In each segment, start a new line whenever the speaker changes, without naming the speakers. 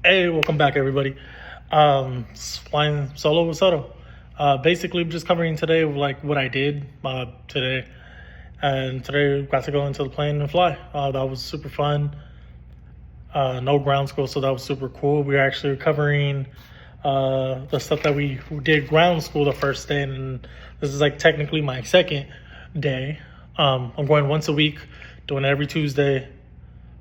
Hey, welcome back, everybody. Flying solo with Soto. Basically, I'm just covering today like what I did today, and today got to go into the plane and fly. That was super fun. No ground school, so that was super cool. We were actually covering the stuff that we did ground school the first day, and this is like technically my second day. I'm going once a week, doing it every Tuesday.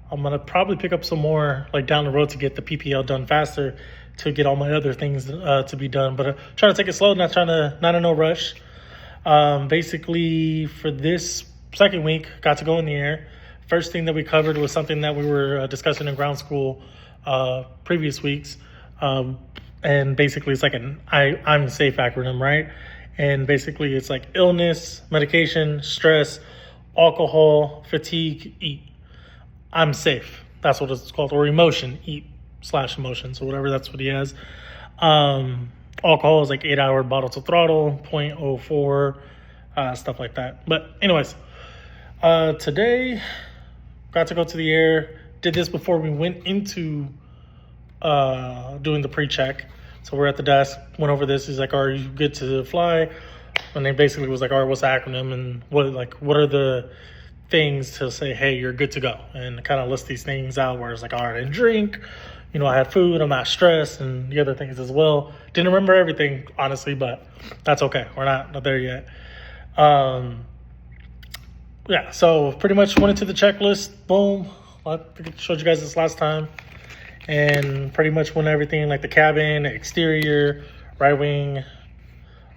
I'm gonna probably pick up some more like down the road to get the PPL done faster, to get all my other things to be done. But trying to take it slow, not in no rush. Basically, for this second week, got to go in the air. First thing that we covered was something that we were discussing in ground school previous weeks, and basically it's like an I'm safe acronym, right? And basically it's like illness, medication, stress, alcohol, fatigue, eat. I'm safe. That's what it's called. Or emotion, eat/emotion. So whatever, that's what he has. Alcohol is like 8-hour bottle to throttle, 0.04, stuff like that. But anyways, today got to go to the air. Did this before we went into doing the pre-check. So we're at the desk, went over this. He's like, are you good to fly? And they basically was like, all right, what's the acronym? And what are the things to say, hey, you're good to go, and kind of list these things out where it's like, all right, I didn't drink, I had food, I'm not stressed, and the other things as well. Didn't remember everything, honestly, but that's okay. We're not there yet. Yeah, so pretty much went into the checklist. Boom. I think I showed you guys this last time. And pretty much went everything, like the cabin, exterior, right wing,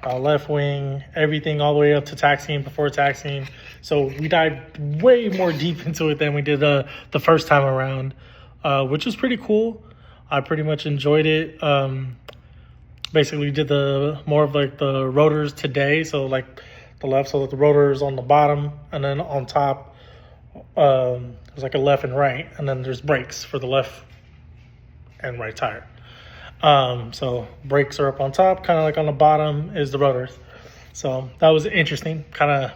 left wing, everything all the way up to taxiing, before taxiing. So we dived way more deep into it than we did the first time around, which was pretty cool. I pretty much enjoyed it. Basically did more of like the rotors today. So like the left, so that the rotor is on the bottom, and then on top, there's like a left and right, and then there's brakes for the left and right tire. So brakes are up on top, kind of like on the bottom is the rotors. So that was interesting. Kind of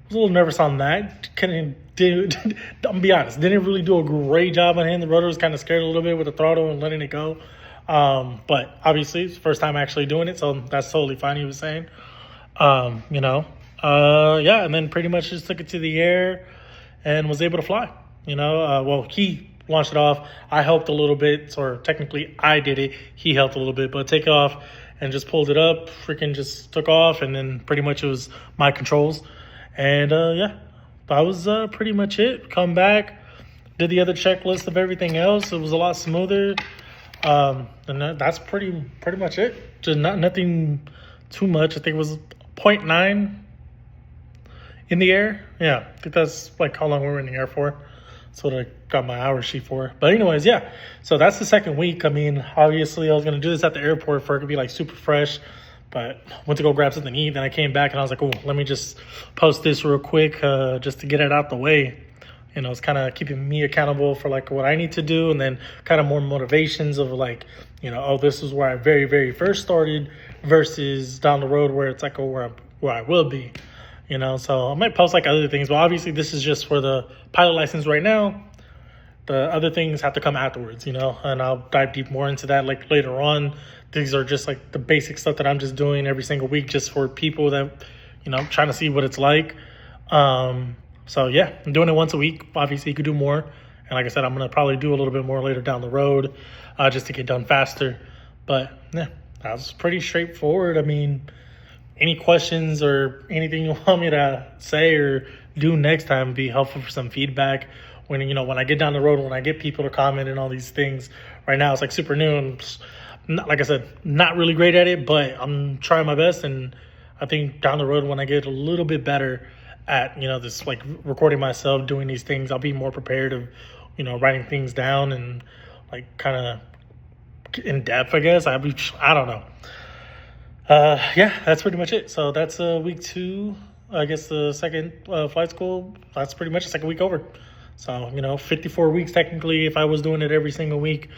was a little nervous on that. I'm gonna be honest, didn't really do a great job on hitting the rotors. Kind of scared a little bit with the throttle and letting it go. But obviously it's the first time actually doing it, so that's totally fine. He was saying, yeah, and then pretty much just took it to the air and was able to fly. Well, he launched it off. I helped a little bit, or technically I did it. He helped a little bit, but take off and just pulled it up, freaking just took off, and then pretty much it was my controls. And yeah, that was pretty much it. Come back, did the other checklist of everything else. It was a lot smoother. And that's pretty much it. Just nothing too much. I think it was 0.9 in the air. Yeah, I think that's like how long we were in the air for. That's what I got my hour sheet for. But anyways, yeah. So that's the second week. I mean, obviously I was going to do this at the airport for it to be like super fresh. But went to go grab something to eat. Then I came back and I was like, oh, let me just post this real quick just to get it out the way. It's kind of keeping me accountable for like what I need to do. And then kind of more motivations of like, oh, this is where I very, very first started versus down the road where it's like, oh, where I will be. So I might post like other things, but obviously this is just for the pilot license right now. The other things have to come afterwards, and I'll dive deep more into that like later on. These are just like the basic stuff that I'm just doing every single week just for people that, trying to see what it's like. So yeah, I'm doing it once a week. Obviously you could do more. And like I said, I'm going to probably do a little bit more later down the road just to get done faster. But yeah, that was pretty straightforward. I mean, any questions or anything you want me to say or do next time would be helpful for some feedback. When I get down the road, when I get people to comment and all these things. Right now it's like super new and like I said, not really great at it, but I'm trying my best. And I think down the road when I get a little bit better at this like recording myself doing these things, I'll be more prepared of writing things down and like kind of in depth, I guess. I don't know. Yeah, that's pretty much it. So that's week 2. I guess the second flight school, that's pretty much the second week over. So, 54 weeks technically if I was doing it every single week.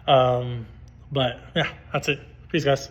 But yeah, that's it. Peace, guys.